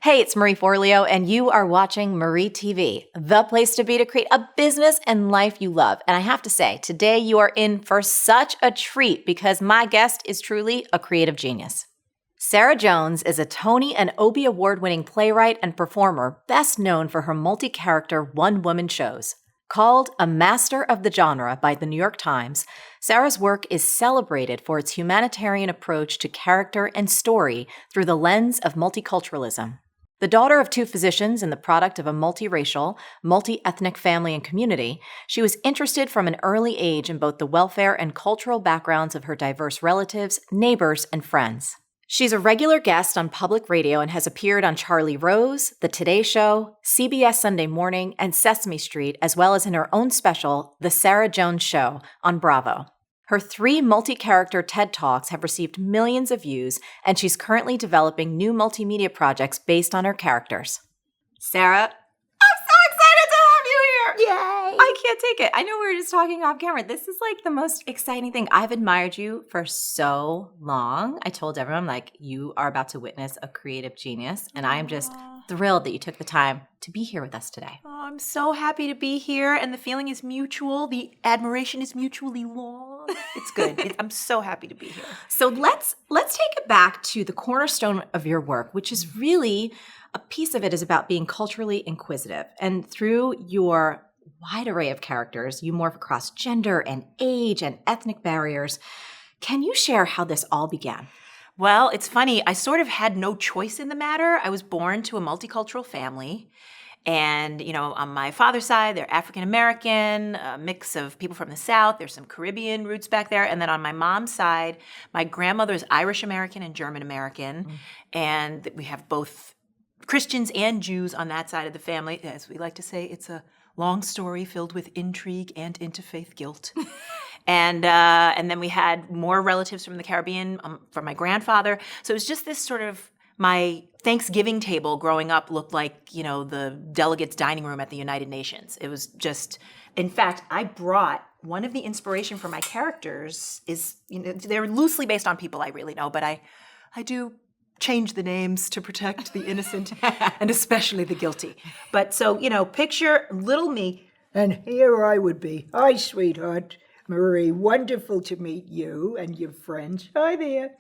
Hey, it's Marie Forleo, and you are watching Marie TV, the place to be to create a business and life you love. And I have to say, today you are in for such a treat because my guest is truly a creative genius. Sarah Jones is a Tony and Obie award-winning playwright and performer best known for her multi-character one-woman shows. Called a master of the genre by the New York Times, Sarah's work is celebrated for its humanitarian approach to character and story through the lens of multiculturalism. The daughter of two physicians and the product of a multiracial, multi-ethnic family and community, she was interested from an early age in both the welfare and cultural backgrounds of her diverse relatives, neighbors, and friends. She's a regular guest on public radio and has appeared on Charlie Rose, The Today Show, CBS Sunday Morning, and Sesame Street, as well as in her own special, The Sarah Jones Show, on Bravo. Her 3 multi-character TED Talks have received millions of views, and she's currently developing new multimedia projects based on her characters. Sarah, I'm so excited to have you here! Yay! I can't take it. I know we were just talking off camera. This is like the most exciting thing. I've admired you for so long. I told everyone, like, you are about to witness a creative genius, and I am just thrilled that you took the time to be here with us today. Oh, I'm so happy to be here, and the feeling is mutual. The admiration is mutually long. It's good. I'm so happy to be here. So let's take it back to the cornerstone of your work, which is really a piece of it is about being culturally inquisitive. And through your wide array of characters, you morph across gender and age and ethnic barriers. Can you share how this all began? Well, it's funny. I sort of had no choice in the matter. I was born to a multicultural family. And, on my father's side, they're African-American, a mix of people from the South. There's some Caribbean roots back there. And then on my mom's side, my grandmother is Irish-American and German-American. And we have both Christians and Jews on that side of the family. As we like to say, it's a long story filled with intrigue and interfaith guilt. And then we had more relatives from the Caribbean, from my grandfather. So it was just this sort of, my Thanksgiving table growing up looked like, the delegates' dining room at the United Nations. It was just, in fact, I brought one of the inspiration for my characters is, they're loosely based on people I really know, but I do change the names to protect the innocent and especially the guilty. But so, picture little me. And here I would be. Hi, sweetheart. Marie, wonderful to meet you and your friends. Hi there.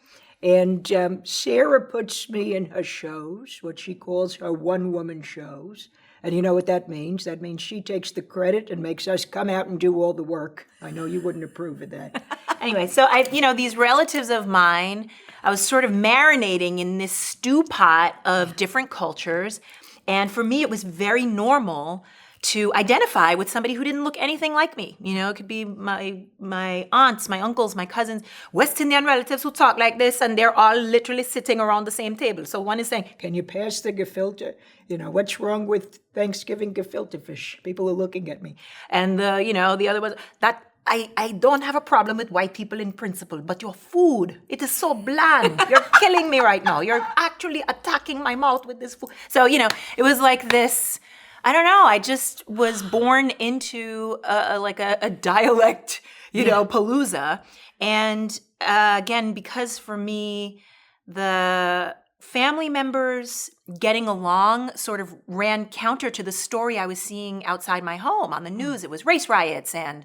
And Sarah puts me in her shows, what she calls her one-woman shows. And you know what that means? That means she takes the credit and makes us come out and do all the work. I know you wouldn't approve of that. Anyway, so these relatives of mine, I was sort of marinating in this stew pot of different cultures. And for me, it was very normal to identify with somebody who didn't look anything like me. It could be my aunts, my uncles, my cousins, West Indian relatives who talk like this, and they're all literally sitting around the same table. So one is saying, can you pass the gefilte? What's wrong with Thanksgiving gefilte fish? People are looking at me. And the other was that I don't have a problem with white people in principle, but your food, it is so bland. You're killing me right now. You're actually attacking my mouth with this food. So, it was like this, I don't know. I just was born into a dialect, palooza. And again, because for me, the family members getting along sort of ran counter to the story I was seeing outside my home. On the news, it was race riots and,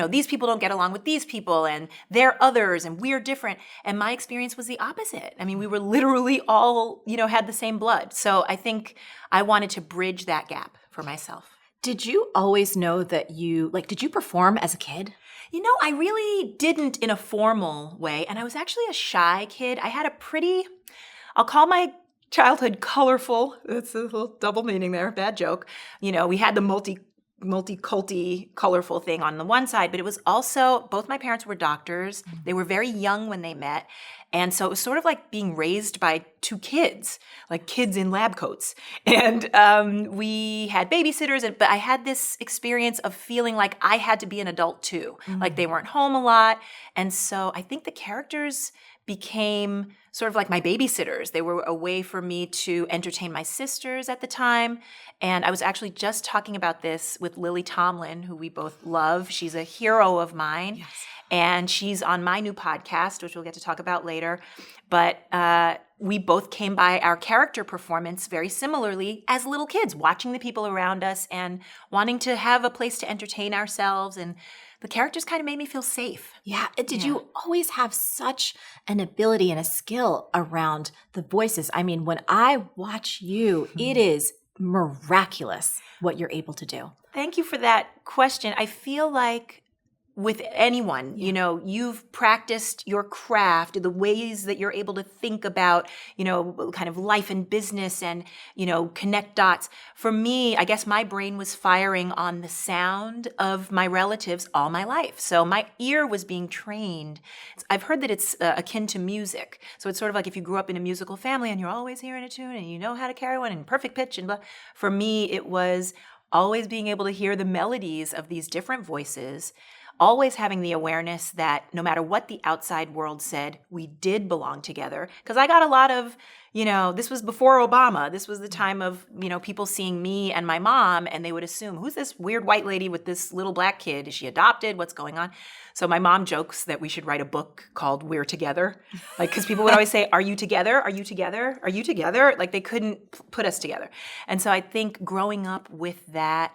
these people don't get along with these people and they're others and we're different. And my experience was the opposite. I mean, we were literally all, had the same blood. So I think I wanted to bridge that gap for myself. Did you always know that did you perform as a kid? I really didn't in a formal way. And I was actually a shy kid. I had I'll call my childhood colorful. That's a little double meaning there. Bad joke. We had the multi-culty, colorful thing on the one side, but it was also, both my parents were doctors. They were very young when they met. And so it was sort of like being raised by two kids, like kids in lab coats. And we had babysitters, but I had this experience of feeling like I had to be an adult too. Like they weren't home a lot. And so I think the characters became sort of like my babysitters. They were a way for me to entertain my sisters at the time. And I was actually just talking about this with Lily Tomlin, who we both love. She's a hero of mine. Yes. And she's on my new podcast, which we'll get to talk about later. But we both came by our character performance very similarly as little kids, watching the people around us and wanting to have a place to entertain ourselves. And the characters kind of made me feel safe. Yeah. Did you always have such an ability and a skill around the voices? I mean, when I watch you, it is miraculous what you're able to do. Thank you for that question. I feel like with anyone, you know, you've practiced your craft, the ways that you're able to think about, you know, kind of life and business and, you know, connect dots. For me, I guess my brain was firing on the sound of my relatives all my life. So my ear was being trained. I've heard that it's akin to music. So it's sort of like if you grew up in a musical family and you're always hearing a tune and you know how to carry one in perfect pitch and blah. For me, it was always being able to hear the melodies of these different voices, always having the awareness that no matter what the outside world said, we did belong together. Because I got a lot of, you know, this was before Obama. This was the time of, you know, people seeing me and my mom, and they would assume, who's this weird white lady with this little black kid? Is she adopted? What's going on? So my mom jokes that we should write a book called We're Together. Like, because people would always say, are you together? Are you together? Are you together? Like, they couldn't put us together. And so I think growing up with that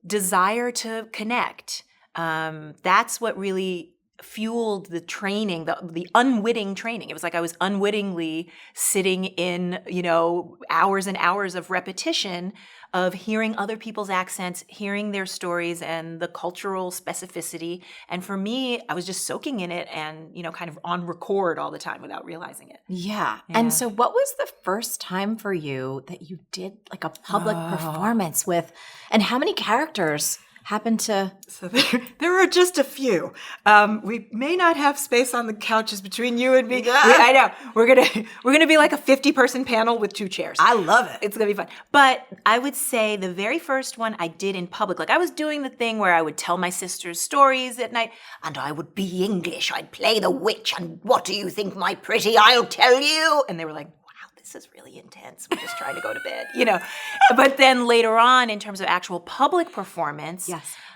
desire to connect, that's what really fueled the training, the unwitting training. It was like I was unwittingly sitting in, you know, hours and hours of repetition of hearing other people's accents, hearing their stories and the cultural specificity. And for me, I was just soaking in it and, you know, kind of on record all the time without realizing it. Yeah. And so what was the first time for you that you did like a public performance with, and how many characters happened to? So there are just a few. We may not have space on the couches between you and me. I know. We're gonna be like a 50-person panel with 2 chairs. I love it. It's gonna be fun. But I would say the very first one I did in public, like I was doing the thing where I would tell my sisters stories at night, and I would be English. I'd play the witch, and what do you think, my pretty? I'll tell you. And they were like, this is really intense. We're just trying to go to bed, you know. But then later on, in terms of actual public performance,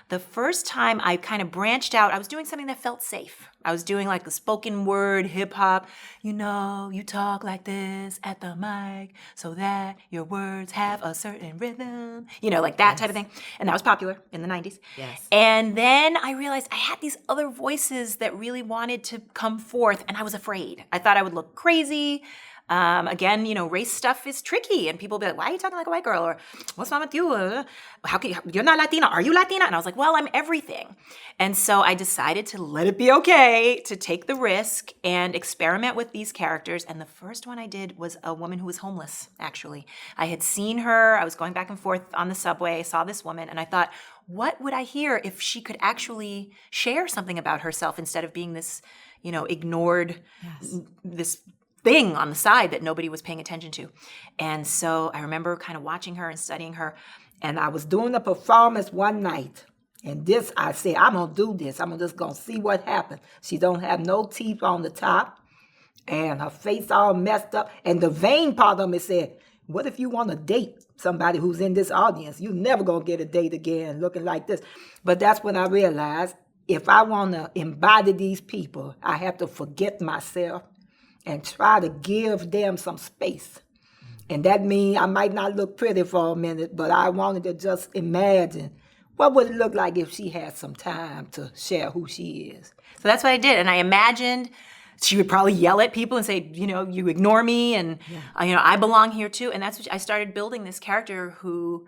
the first time I kind of branched out, I was doing something that felt safe. I was doing like the spoken word, hip hop. You know, you talk like this at the mic so that your words have a certain rhythm, you know, like that type of thing. And that was popular in the 90s. Yes. And then I realized I had these other voices that really wanted to come forth, and I was afraid. I thought I would look crazy. Again, you know, race stuff is tricky, and people be like, why are you talking like a white girl? Or what's wrong with you? How can you're not Latina? Are you Latina? And I was like, well, I'm everything. And so I decided to let it be okay, to take the risk and experiment with these characters. And the first one I did was a woman who was homeless, actually. I had seen her. I was going back and forth on the subway, saw this woman, and I thought, what would I hear if she could actually share something about herself instead of being this, you know, ignored, this thing on the side that nobody was paying attention to. And so I remember kind of watching her and studying her. And I was doing a performance one night. And this, I said, I'm going to do this. I'm just going to see what happens. She don't have no teeth on the top. And her face all messed up. And the vain part of me said, what if you want to date somebody who's in this audience? You're never going to get a date again looking like this. But that's when I realized, if I want to embody these people, I have to forget myself and try to give them some space. And that means I might not look pretty for a minute, but I wanted to just imagine what would it look like if she had some time to share who she is. So that's what I did. And I imagined she would probably yell at people and say, you know, you ignore me, and you know, I belong here too. And that's what I started building, this character who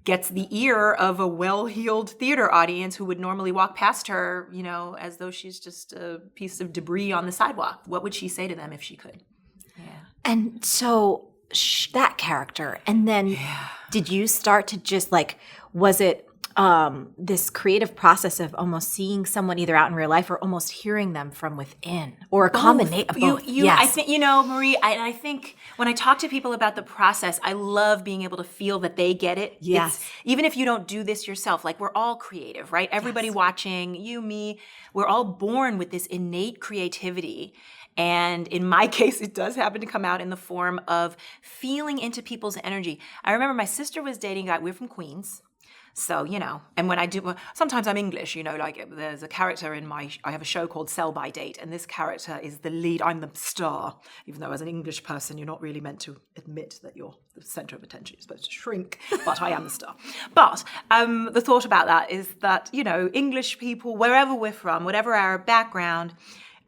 gets the ear of a well-heeled theater audience who would normally walk past her, you know, as though she's just a piece of debris on the sidewalk. What would she say to them if she could? Yeah. And so that character, and then did you start to just like, was it this creative process of almost seeing someone either out in real life or almost hearing them from within, or a combination of both? I think, you know, Marie, I think when I talk to people about the process, I love being able to feel that they get it. Yes. Even if you don't do this yourself, like we're all creative, right? Everybody watching, you, me, we're all born with this innate creativity. And in my case, it does happen to come out in the form of feeling into people's energy. I remember my sister was dating a guy, we're from Queens. So, and when I do, sometimes I'm English, like there's a character I have a show called Sell by Date, and this character is the lead. I'm the star, even though as an English person, you're not really meant to admit that you're the center of attention. You're supposed to shrink, but I am the star. But the thought about that is that, English people, wherever we're from, whatever our background,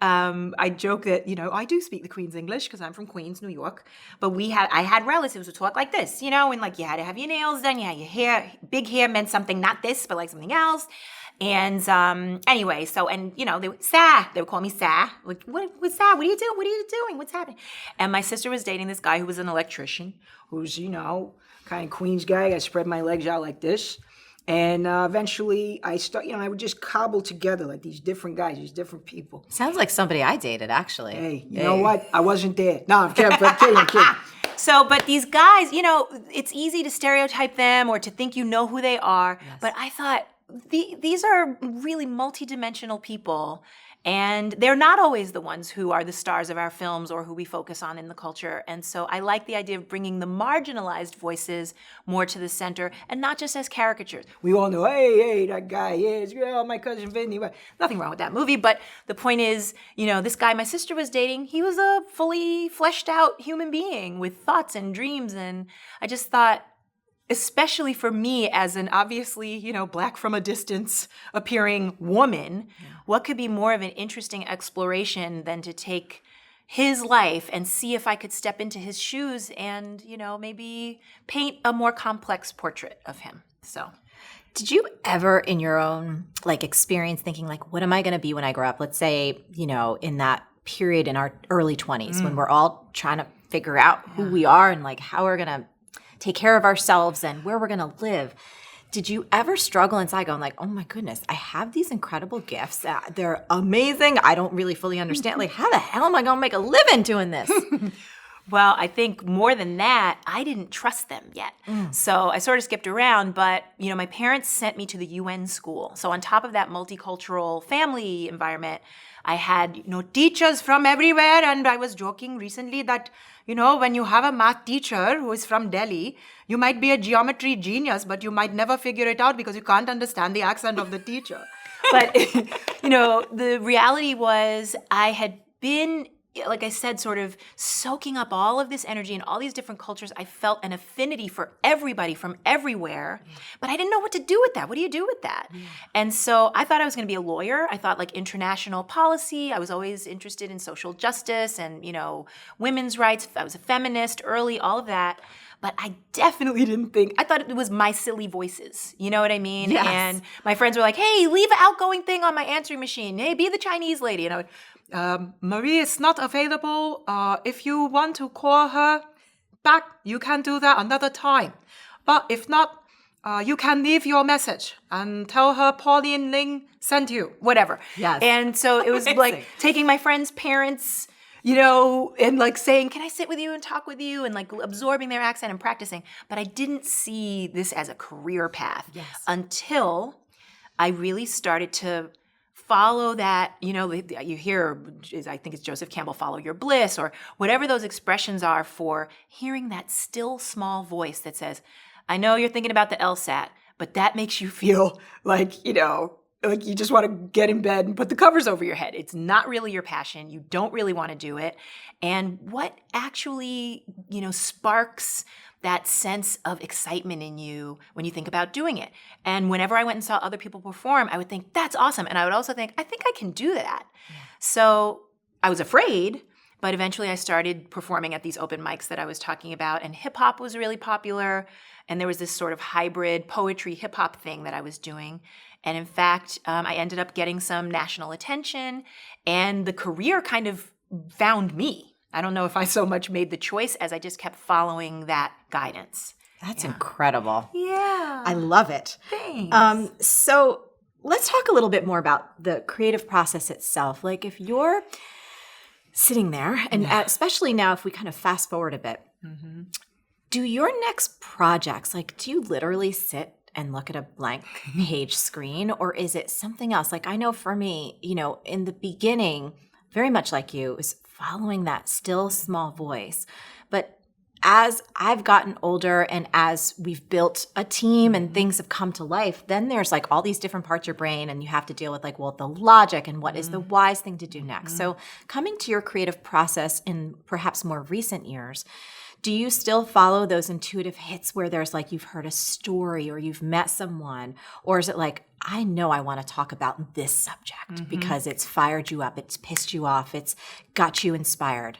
I joke that, I do speak the Queen's English because I'm from Queens, New York. But I had relatives who talk like this, and like you had to have your nails done, you had your hair, big hair meant something, not this, but like something else. And anyway, so, and they would, Sa, they would call me Sa. Like, what's Sa? What are you doing? What are you doing? What's happening? And my sister was dating this guy who was an electrician, who's, kind of Queens guy. I spread my legs out like this. And eventually I I would just cobble together like these different guys, these different people. Sounds like somebody I dated, actually. Hey, you know what? I wasn't there. No, I'm kidding. So, but these guys, it's easy to stereotype them or to think you know who they are. Yes. But I thought these are really multidimensional people. And they're not always the ones who are the stars of our films or who we focus on in the culture. And so I like the idea of bringing the marginalized voices more to the center and not just as caricatures. We all know, hey, that guy is, my cousin Vinny. Nothing wrong with that movie. But the point is, this guy my sister was dating, he was a fully fleshed out human being with thoughts and dreams. And I just thought, especially for me as an obviously, Black from a distance appearing woman, what could be more of an interesting exploration than to take his life and see if I could step into his shoes and, maybe paint a more complex portrait of him. So, did you ever in your own experience thinking what am I going to be when I grow up? Let's say, in that period in our early 20s when we're all trying to figure out who we are and how we're going to take care of ourselves and where we're going to live. Did you ever struggle inside going oh my goodness, I have these incredible gifts. They're amazing. I don't really fully understand. How the hell am I going to make a living doing this? Well, I think more than that, I didn't trust them yet. So I sort of skipped around, but my parents sent me to the UN school. So on top of that multicultural family environment, I had, teachers from everywhere. And I was joking recently that, when you have a math teacher who is from Delhi, you might be a geometry genius, but you might never figure it out because you can't understand the accent of the teacher. But, the reality was I had been, like I said, sort of soaking up all of this energy and all these different cultures. I felt an affinity for everybody from everywhere, but I didn't know what to do with that. What do you do with that? And so I thought I was going to be a lawyer. I thought international policy. I was always interested in social justice and, women's rights. I was a feminist early, all of that. But I definitely didn't think, I thought it was my silly voices. You know what I mean? Yes. And my friends were like, hey, leave an outgoing thing on my answering machine. Hey, be the Chinese lady. And I would, Marie is not available. If you want to call her back, you can do that another time. But if not, you can leave your message and tell her Pauline Ling sent you, whatever. Yes. And so it was taking my friends' parents, and saying, can I sit with you and talk with you? And absorbing their accent and practicing. But I didn't see this as a career path until I really started to follow that, you hear, I think it's Joseph Campbell, follow your bliss, or whatever those expressions are for hearing that still small voice that says, I know you're thinking about the LSAT, but that makes you feel like you just want to get in bed and put the covers over your head. It's not really your passion. You don't really want to do it. And what actually, sparks that sense of excitement in you when you think about doing it? And whenever I went and saw other people perform, I would think, that's awesome. And I would also think, I think I can do that. Yeah. So I was afraid, but eventually I started performing at these open mics that I was talking about. And hip hop was really popular. And there was this sort of hybrid poetry hip hop thing that I was doing. And in fact, I ended up getting some national attention, and the career kind of found me. I don't know if I so much made the choice as I just kept following that guidance. That's incredible. Yeah. I love it. Thanks. So let's talk a little bit more about the creative process itself. If you're sitting there, and especially now if we kind of fast forward a bit, do your next projects, do you literally sit and look at a blank page screen, or is it something else? I know for me, in the beginning, very much like you, is following that still small voice. But as I've gotten older and as we've built a team and things have come to life, then there's like all these different parts of your brain and you have to deal with like, well, the logic and what is the wise thing to do next. So coming to your creative process in perhaps more recent years, do you still follow those intuitive hits where there's like you've heard a story or you've met someone? Or is it like, I know I want to talk about this subject because it's fired you up, it's pissed you off, it's got you inspired?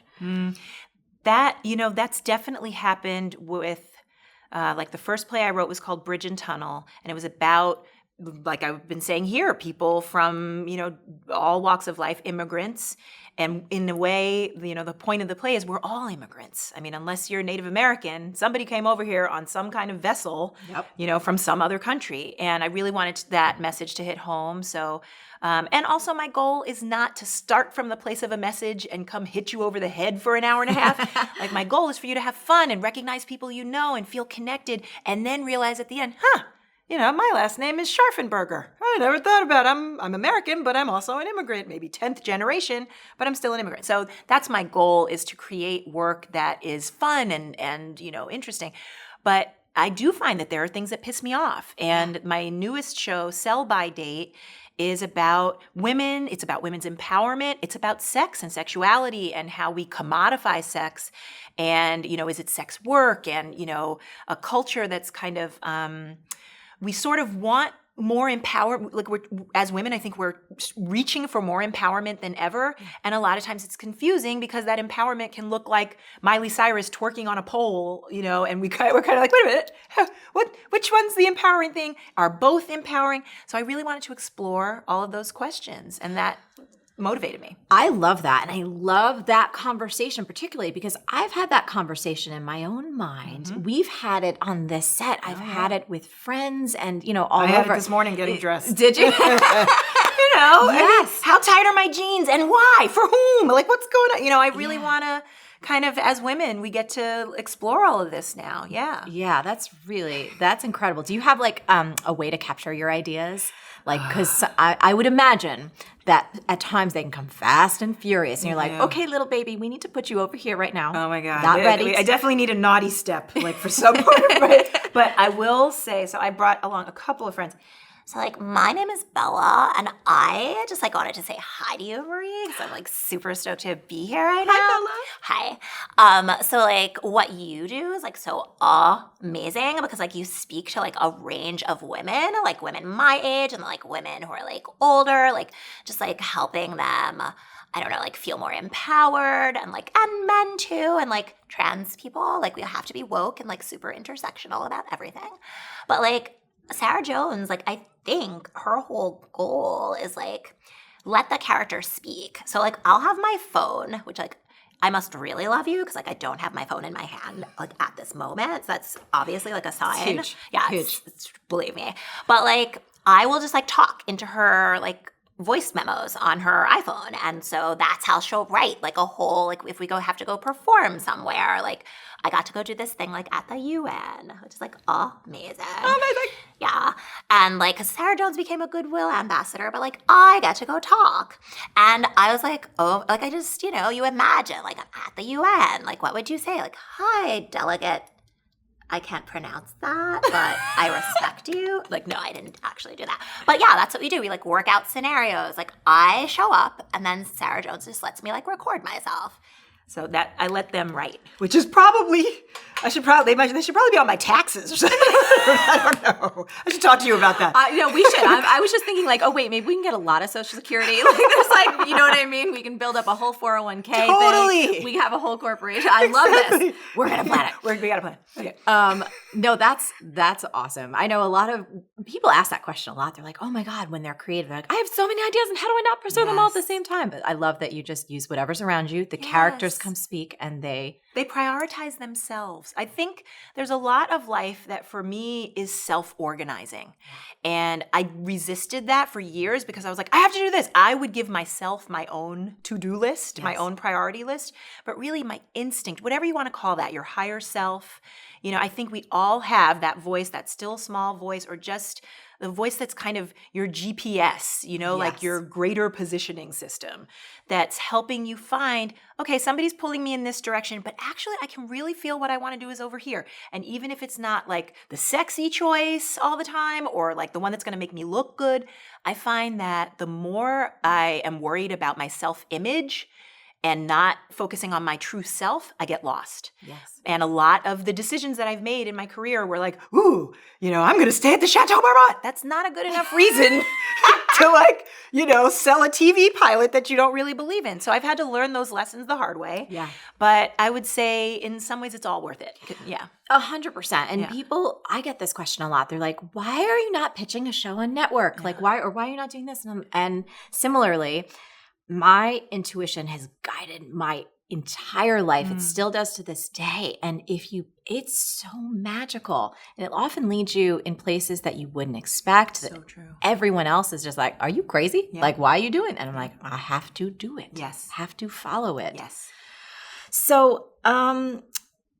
That, that's definitely happened with, like the first play I wrote was called Bridge and Tunnel, and it was about, like I've been saying here, people from, all walks of life, immigrants. And in a way, the point of the play is we're all immigrants. I mean, unless you're Native American, somebody came over here on some kind of vessel, from some other country. And I really wanted that message to hit home. So, and also my goal is not to start from the place of a message and come hit you over the head for an hour and a half. Like my goal is for you to have fun and recognize people and feel connected, and then realize at the end, my last name is Scharfenberger. I never thought about it. I'm American, but I'm also an immigrant, maybe 10th generation, but I'm still an immigrant. So that's my goal, is to create work that is fun and interesting. But I do find that there are things that piss me off. And my newest show, Sell By Date, is about women. It's about women's empowerment. It's about sex and sexuality and how we commodify sex. And, is it sex work? And, a culture that's kind of... we sort of want more empowerment. Like as women, I think we're reaching for more empowerment than ever. And a lot of times it's confusing because that empowerment can look like Miley Cyrus twerking on a pole, and we're kind of like, wait a minute, which one's the empowering thing? Are both empowering? So I really wanted to explore all of those questions, and that motivated me. I love that. And I love that conversation, particularly because I've had that conversation in my own mind. We've had it on this set. I've had it with friends and, all over. I had it this morning getting dressed. Did you? Yes. I mean, how tight are my jeans and why? For whom? Like, what's going on? I really want to kind of, as women, we get to explore all of this now. Yeah. Yeah, that's incredible. Do you have like a way to capture your ideas? Like, because I would imagine that at times they can come fast and furious, and you're like, okay, little baby, we need to put you over here right now. Oh my God. Not ready. I definitely need a naughty step, like for some part. But I will say, so I brought along a couple of friends. So, my name is Bella, and I just, wanted to say hi to you, Marie, because I'm, super stoked to be here right now. Hi, Hi. So, what you do is, so amazing because, you speak to, a range of women, women my age and, women who are, older, just, helping them, I don't know, feel more empowered and, and men, too, and, trans people. We have to be woke and, super intersectional about everything. But, Sarah Jones, I think her whole goal is let the character speak. So I'll have my phone, which I must really love you because I don't have my phone in my hand at this moment. So that's obviously a sign. Huge. Yeah, huge. It's, believe me. But I will just talk into her voice memos on her iPhone, and so that's how she'll write a whole if we have to go perform somewhere I got to go do this thing at the UN, which is amazing. Amazing. Yeah. And 'cause Sarah Jones became a Goodwill ambassador, but I got to go talk. And I was I just, you imagine I'm at the UN, what would you say? Hi, delegate. I can't pronounce that, but I respect you. No, I didn't actually do that. But yeah, that's what we do. We work out scenarios. I show up, and then Sarah Jones just lets me record myself. So that I let them write. Which is probably, they should probably be on my taxes or something. I don't know. I should talk to you about that. We should. I was just thinking oh, wait, maybe we can get a lot of Social Security. There's you know what I mean? We can build up a whole 401k Totally. thing. We have a whole corporation. I love this. We're going to plan it. We got to plan it. Okay. No, that's awesome. I know a lot of people ask that question a lot. They're like, oh my God, when they're creative, they're I have so many ideas and how do I not pursue them all at the same time? But I love that you just use whatever's around you. The characters come speak and they prioritize themselves. I think there's a lot of life that for me is self-organizing. And I resisted that for years because I was I have to do this. I would give myself my own to-do list, my own priority list. But really my instinct, whatever you want to call that, your higher self, I think we all have that voice, that still small voice, or just the voice that's kind of your GPS, like your greater positioning system that's helping you find, okay, somebody's pulling me in this direction, but actually I can really feel what I want to do is over here. And even if it's not like the sexy choice all the time or like the one that's going to make me look good, I find that the more I am worried about my self-image and not focusing on my true self, I get lost. Yes. And a lot of the decisions that I've made in my career were like, ooh, I'm going to stay at the Chateau Marmont. That's not a good enough reason to sell a TV pilot that you don't really believe in. So I've had to learn those lessons the hard way. Yeah. But I would say in some ways it's all worth it. Yeah. 100%. And people, I get this question a lot. They're like, why are you not pitching a show on network? Like, why are you not doing this? And similarly, my intuition has guided my entire life. It still does to this day. And it's so magical. And it often leads you in places that you wouldn't expect. So true. Everyone else is just like, are you crazy? Yeah. Like, why are you doing it? And I'm like, I have to do it. Yes. Have to follow it. Yes. So,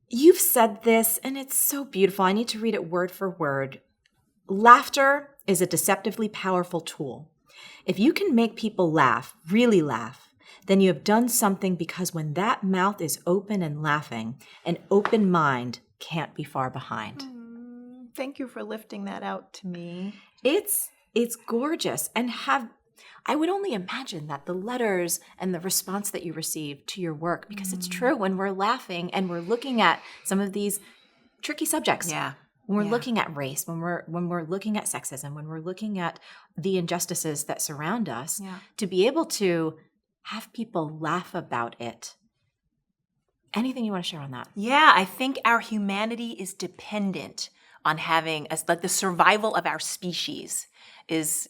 you've said this and it's so beautiful. I need to read it word for word. Laughter is a deceptively powerful tool. If you can make people laugh, really laugh, then you have done something, because when that mouth is open and laughing, an open mind can't be far behind. Thank you for lifting that out to me. It's gorgeous. And I would only imagine that the letters and the response that you receive to your work, because it's true, when we're laughing and we're looking at some of these tricky subjects. Yeah. When we're looking at race, when we're looking at sexism, when we're looking at the injustices that surround us, to be able to have people laugh about it. Anything you want to share on that? Yeah, I think our humanity is dependent on having the survival of our species is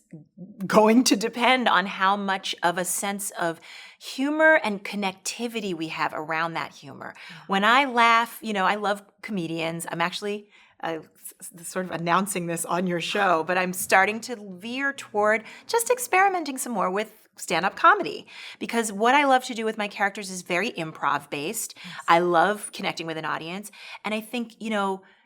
going to depend on how much of a sense of humor and connectivity we have around that humor. When I laugh, I love comedians. I'm actually sort of announcing this on your show, but I'm starting to veer toward just experimenting some more with stand-up comedy, because what I love to do with my characters is very improv based. Yes. I love connecting with an audience. And I think,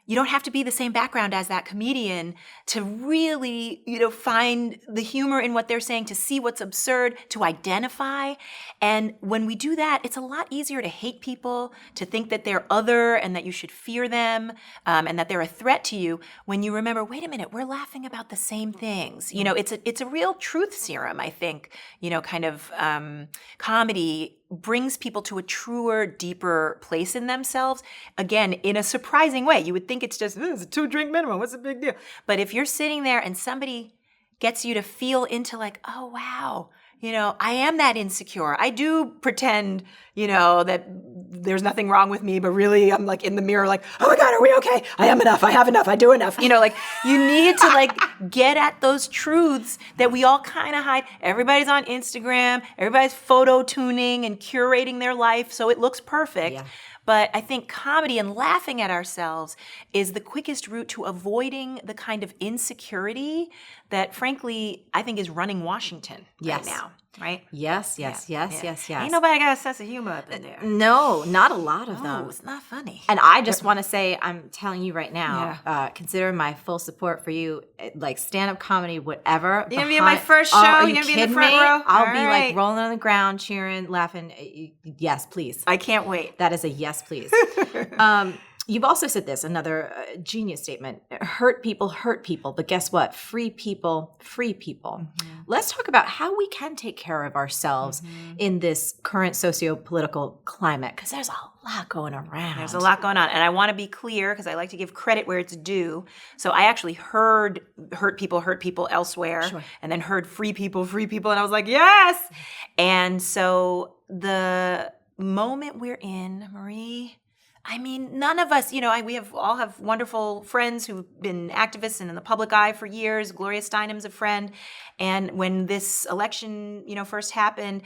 you don't have to be the same background as that comedian to really, find the humor in what they're saying, to see what's absurd, to identify. And when we do that, it's a lot easier to hate people, to think that they're other and that you should fear them, and that they're a threat to you, when you remember, wait a minute, we're laughing about the same things. It's a real truth serum, I think, comedy brings people to a truer, deeper place in themselves. Again, in a surprising way. You would think it's just, it's a 2-drink minimum. What's the big deal? But if you're sitting there and somebody gets you to feel into like, oh, wow, I am that insecure. I do pretend, that there's nothing wrong with me, but really I'm like in the mirror like, oh my God, are we okay? I am enough. I have enough. I do enough. You need to get at those truths that we all kind of hide. Everybody's on Instagram. Everybody's photo tuning and curating their life so it looks perfect. Yeah. But I think comedy and laughing at ourselves is the quickest route to avoiding the kind of insecurity that, frankly, I think is running Washington right now. Right? Yes. Ain't nobody got a sense of humor up in there. No, not a lot of them. It's not funny. And I just want to say, I'm telling you right now, consider my full support for you, like stand-up comedy, whatever. You're going to be in my first show? You're going to be in the front row? I'll be like rolling on the ground, cheering, laughing. Yes, please. I can't wait. That is a yes, please. You've also said this, another genius statement, hurt people, but guess what? Free people, free people. Mm-hmm. Let's talk about how we can take care of ourselves in this current socio-political climate, because there's a lot going around. There's a lot going on. And I want to be clear, because I like to give credit where it's due. So I actually heard hurt people elsewhere, and then heard free people, and I was like, yes! And so the moment we're in, Marie, I mean, none of us, we all have wonderful friends who've been activists and in the public eye for years. Gloria Steinem's a friend. And when this election, first happened,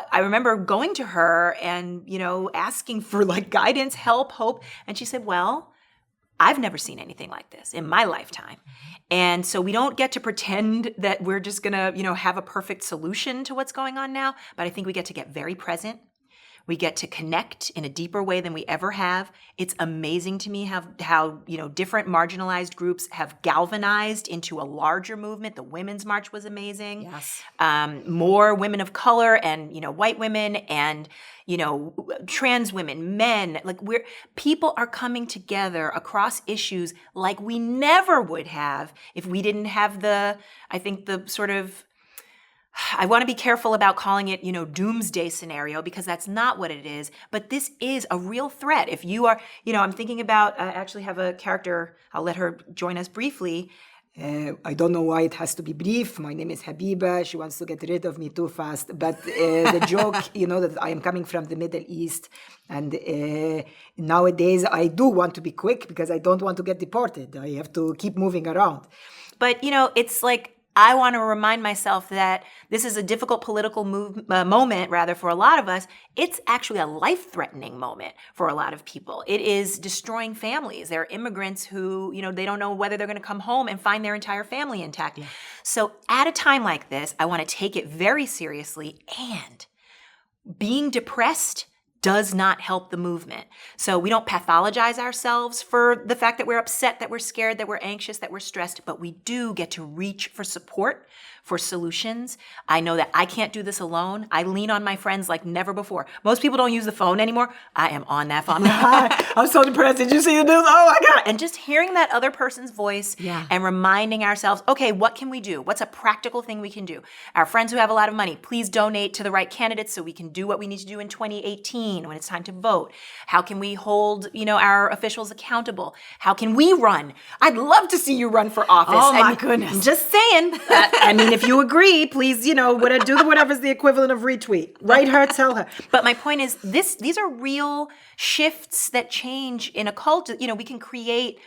I remember going to her and, asking for guidance, help, hope. And she said, well, I've never seen anything like this in my lifetime. And so we don't get to pretend that we're just going to, have a perfect solution to what's going on now. But I think we get to get very present. We get to connect in a deeper way than we ever have. It's amazing to me how different marginalized groups have galvanized into a larger movement. The Women's March was amazing. Yes. More women of color and, white women and, trans women, men. Like people are coming together across issues like we never would have if we didn't have the sort of, I want to be careful about calling it, doomsday scenario, because that's not what it is. But this is a real threat. If you are, I'm thinking about, I actually have a character, I'll let her join us briefly. I don't know why it has to be brief. My name is Habiba. She wants to get rid of me too fast. But the joke, that I am coming from the Middle East. And nowadays I do want to be quick because I don't want to get deported. I have to keep moving around. But, it's like, I want to remind myself that this is a difficult political moment, rather, for a lot of us. It's actually a life-threatening moment for a lot of people. It is destroying families. There are immigrants who, they don't know whether they're going to come home and find their entire family intact. Yeah. So at a time like this, I want to take it very seriously. And being depressed does not help the movement. So we don't pathologize ourselves for the fact that we're upset, that we're scared, that we're anxious, that we're stressed, but we do get to reach for support, for solutions. I know that I can't do this alone. I lean on my friends like never before. Most people don't use the phone anymore. I am on that phone. I'm so depressed. Did you see the news? Oh my God. And just hearing that other person's voice and reminding ourselves, okay, what can we do? What's a practical thing we can do? Our friends who have a lot of money, please donate to the right candidates so we can do what we need to do in 2018 when it's time to vote. How can we hold, our officials accountable? How can we run? I'd love to see you run for office. Oh my goodness. I'm just saying. I mean, if you agree, please, do whatever's the equivalent of retweet. Write her, tell her. But my point is, these are real shifts that change in a culture. We can create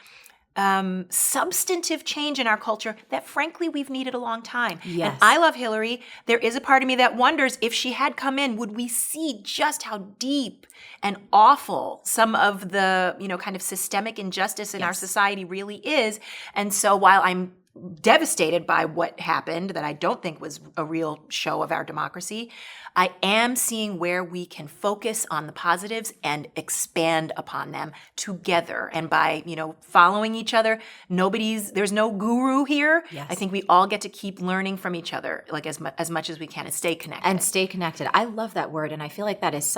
substantive change in our culture that, frankly, we've needed a long time. Yes. And I love Hillary. There is a part of me that wonders if she had come in, would we see just how deep and awful some of the, kind of systemic injustice in our society really is. And so while I'm devastated by what happened, that I don't think was a real show of our democracy, I am seeing where we can focus on the positives and expand upon them together. And by, following each other, there's no guru here. Yes. I think we all get to keep learning from each other, like as much as we can, and stay connected. And stay connected. I love that word. And I feel like that is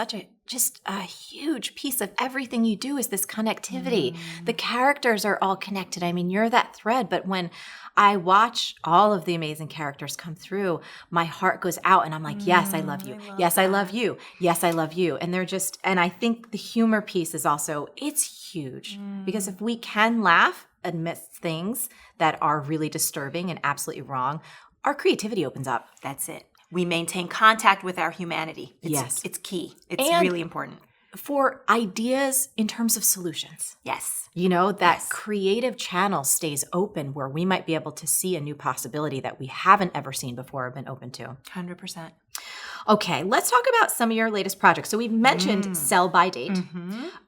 just a huge piece of everything you do is this connectivity. The characters are all connected. I mean, you're that thread, but when I watch all of the amazing characters come through, my heart goes out and I'm like, yes, I love you. Yes, I love you. Yes, I love you. And and I think the humor piece is also, it's huge because if we can laugh amidst things that are really disturbing and absolutely wrong, our creativity opens up. That's it. We maintain contact with our humanity. It's key. It's really important. For ideas in terms of solutions. Yes. That creative channel stays open where we might be able to see a new possibility that we haven't ever seen before or been open to. 100%. Okay, let's talk about some of your latest projects. So we've mentioned Sell by Date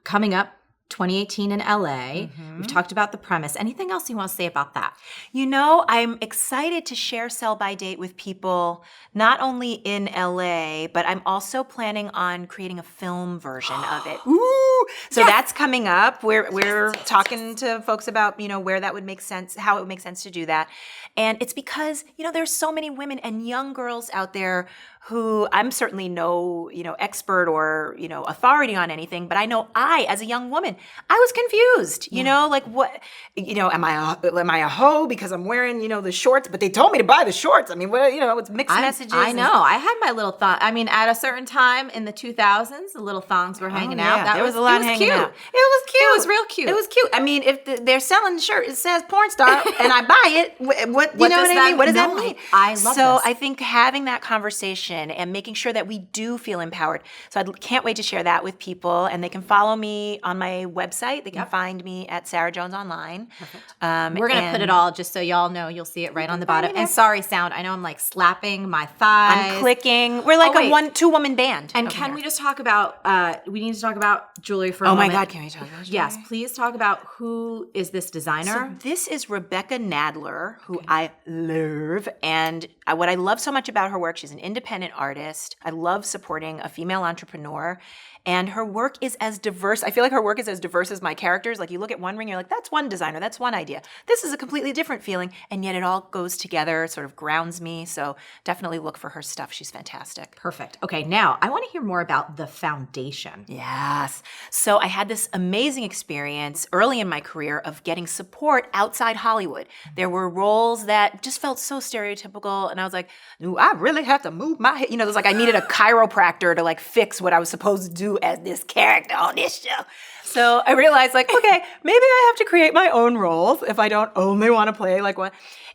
coming up 2018 in LA. We've talked about the premise. Anything else you want to say about that? I'm excited to share Sell by Date with people, not only in LA, but I'm also planning on creating a film version of it. Ooh! So that's coming up. We're talking to folks about, where that would make sense, how it would make sense to do that. And it's because, there's so many women and young girls out there who I'm certainly no, expert or, authority on anything, but I know as a young woman, I was confused, like what, am I a hoe because I'm wearing, the shorts, but they told me to buy the shorts. I mean, it's mixed messages. I know. I had my little thong. I mean, at a certain time in the 2000s, the little thongs were hanging out. There was a lot hanging out. It was cute. It was real cute. It was cute. I mean, if they're selling the shirt, it says porn star, and I buy it, what I mean? What does that mean? I love So this. I think having that conversation and making sure that we do feel empowered. So I can't wait to share that with people, and they can follow me on my website. They can find me at Sarah Jones Online. We're going to put it all just so y'all know. You'll see it right on the bottom. And sorry, sound. I know I'm like slapping my thighs. I'm clicking. We're like a two-woman band. And can we just talk about, we need to talk about jewelry for a moment. moment. Oh my God, can we talk about jewelry? Yes, please talk about who is this designer. So this is Rebecca Nadler, who I love. And what I love so much about her work, she's an independent independent artist. I love supporting a female entrepreneur. And her work is as diverse. I feel like her work is as diverse as my characters. Like you look at One Ring, you're like, that's one designer, that's one idea. This is a completely different feeling. And yet it all goes together, sort of grounds me. So definitely look for her stuff. She's fantastic. Perfect. Okay, now I want to hear more about the foundation. Yes. So I had this amazing experience early in my career of getting support outside Hollywood. There were roles that just felt so stereotypical. And I was like, do I really have to move my head? You know, it was like I needed a chiropractor to like fix what I was supposed to do as this character on this show. So I realized like, okay, maybe I have to create my own roles if I don't only want to play like one.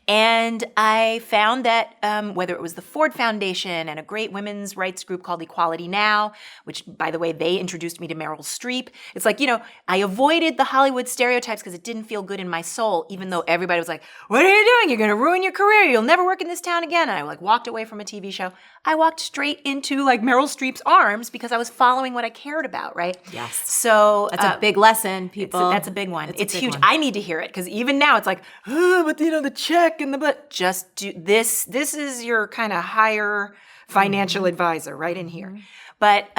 And I found that whether it was the Ford Foundation and a great women's rights group called Equality Now, which, by the way, they introduced me to Meryl Streep. It's like, you know, I avoided the Hollywood stereotypes because it didn't feel good in my soul, even though everybody was like, what are you doing? You're going to ruin your career. You'll never work in this town again. And I like walked away from a TV show. I walked straight into like Meryl Streep's arms because I was following what I cared about, right? Yes. So That's a big lesson, people. that's a big one. It's a big huge. one. I need to hear it because even now it's like, but you know, the check and the but just do this. This is your kind of higher financial advisor right in here. But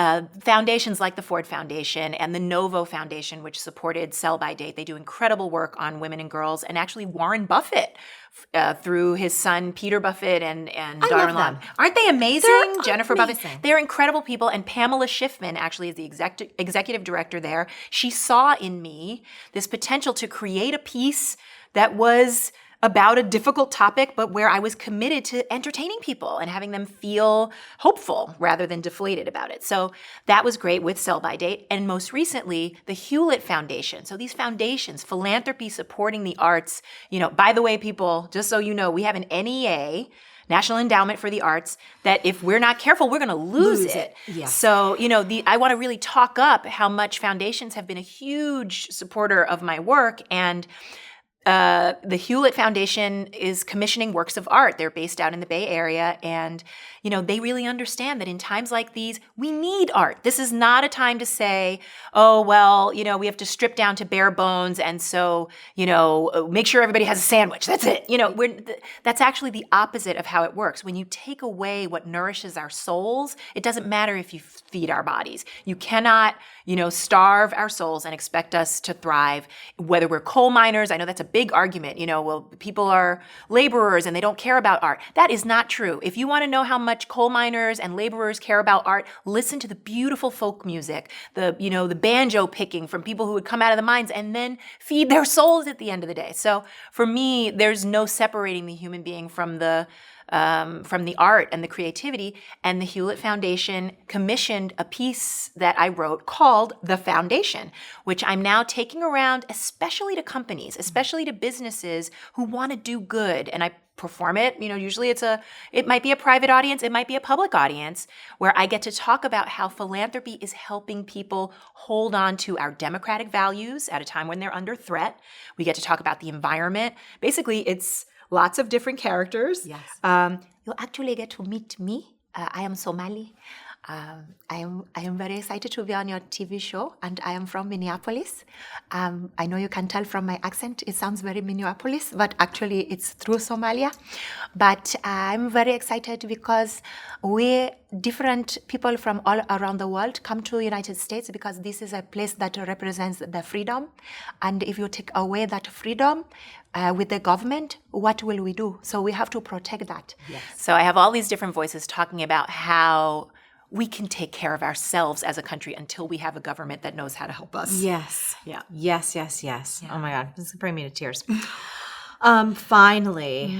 foundations like the Ford Foundation and the Novo Foundation, which supported Sell by Date, they do incredible work on women and girls. And actually Warren Buffett, through his son Peter Buffett and daughter-in-law. them. Aren't they amazing? Jennifer amazing. Buffett. They're incredible people. And Pamela Schiffman actually is the executive director there. She saw in me this potential to create a piece that was about a difficult topic, but where I was committed to entertaining people and having them feel hopeful rather than deflated about it. So that was great with Sell by Date. And most recently, the Hewlett Foundation. So these foundations, philanthropy supporting the arts. You know, by the way, people, just so you know, we have an NEA, National Endowment for the Arts, that if we're not careful, we're going to lose it. Yeah. So, you know, I want to really talk up how much foundations have been a huge supporter of my work. And the Hewlett Foundation is commissioning works of art. They're based out in the Bay Area. And, you know, they really understand that in times like these, we need art. This is not a time to say, oh, well, you know, we have to strip down to bare bones. And so, you know, make sure everybody has a sandwich. That's it. You know, that's actually the opposite of how it works. When you take away what nourishes our souls, it doesn't matter if you feed our bodies. You cannot, you know, starve our souls and expect us to thrive, whether we're coal miners. I know that's a big argument, you know, well, people are laborers and they don't care about art. That is not true. If you want to know how much coal miners and laborers care about art, listen to the beautiful folk music, the banjo picking from people who would come out of the mines and then feed their souls at the end of the day. So for me, there's no separating the human being from the art and the creativity. And the Hewlett Foundation commissioned a piece that I wrote called The Foundation, which I'm now taking around, especially to companies, especially to businesses who want to do good. And I perform it. You know, usually it might be a private audience, it might be a public audience, where I get to talk about how philanthropy is helping people hold on to our democratic values at a time when they're under threat. We get to talk about the environment. Basically, it's lots of different characters. Yes. You actually get to meet me. I am Somali. I am very excited to be on your TV show, and I am from Minneapolis. I know you can tell from my accent, it sounds very Minneapolis, but actually it's through Somalia. But I'm very excited because we different people from all around the world come to the United States because this is a place that represents the freedom. And if you take away that freedom with the government, what will we do? So we have to protect that. Yes. So I have all these different voices talking about how we can take care of ourselves as a country until we have a government that knows how to help us. Yes. Yeah. Yes. Oh my God. This is bringing me to tears. Finally,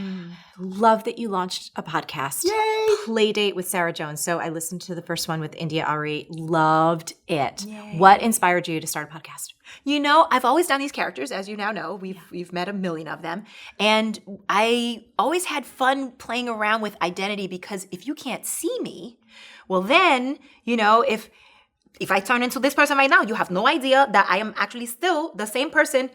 love that you launched a podcast. Yay! Playdate with Sarah Jones. So I listened to the first one with India Ari. Loved it. Yay. What inspired you to start a podcast? You know, I've always done these characters, as you now know. We've met a million of them. And I always had fun playing around with identity because if you can't see me, well then, you know, if I turn into this person right now, you have no idea that I am actually still the same person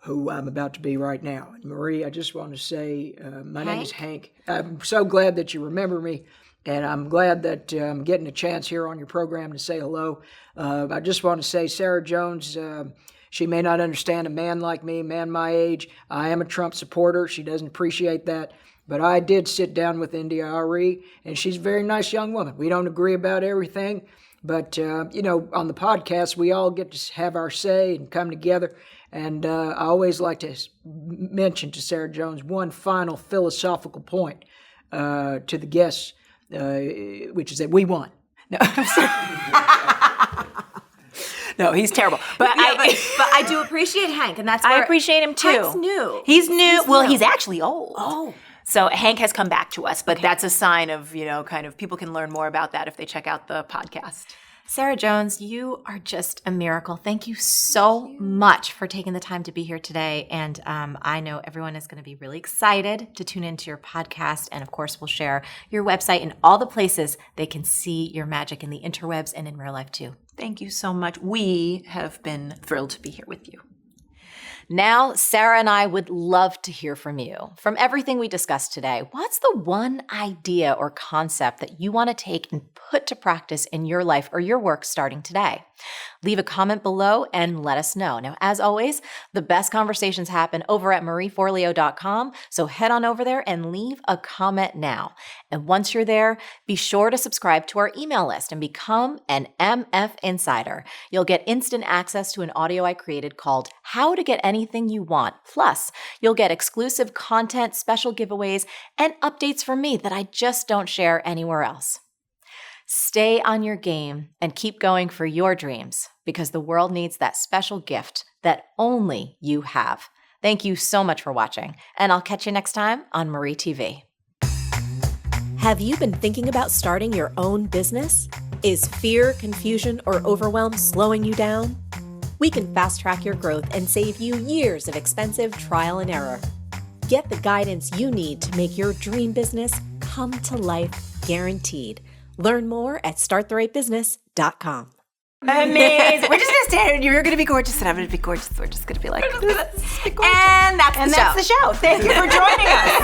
who I'm about to be right now. And Marie, I just want to say, my name is Hank. I'm so glad that you remember me, and I'm glad that I'm getting a chance here on your program to say hello. I just want to say, Sarah Jones, she may not understand a man like me, man my age. I am a Trump supporter. She doesn't appreciate that. But I did sit down with India Ari, and she's a very nice young woman. We don't agree about everything, but, on the podcast, we all get to have our say and come together. And I always like to mention to Sarah Jones one final philosophical point to the guests, which is that we won. No, I'm sorry. No, he's terrible. But I do appreciate Hank, and that's where I appreciate him too. Hank's new. He's new. Well, new. he's actually old. Oh. So Hank has come back to us, but that's a sign of, kind of people can learn more about that if they check out the podcast. Sarah Jones, you are just a miracle. Thank you so much for taking the time to be here today. And I know everyone is going to be really excited to tune into your podcast. And of course, we'll share your website and all the places they can see your magic in the interwebs and in real life too. Thank you so much. We have been thrilled to be here with you. Now, Sarah and I would love to hear from you. From everything we discussed today, what's the one idea or concept that you want to take and put to practice in your life or your work starting today? Leave a comment below and let us know. Now, as always, the best conversations happen over at marieforleo.com, so head on over there and leave a comment now. And once you're there, be sure to subscribe to our email list and become an MF Insider. You'll get instant access to an audio I created called How to Get Anything You Want. Plus, you'll get exclusive content, special giveaways, and updates from me that I just don't share anywhere else. Stay on your game and keep going for your dreams, because the world needs that special gift that only you have. Thank you so much for watching, and I'll catch you next time on Marie TV. Have you been thinking about starting your own business? Is fear, confusion, or overwhelm slowing you down? We can fast-track your growth and save you years of expensive trial and error. Get the guidance you need to make your dream business come to life, guaranteed. Learn more at starttherightbusiness.com. Amazing. We're just going to stand. You're going to be gorgeous, and I'm going to be gorgeous. We're just going to be like, And that's the show. Thank you for joining us.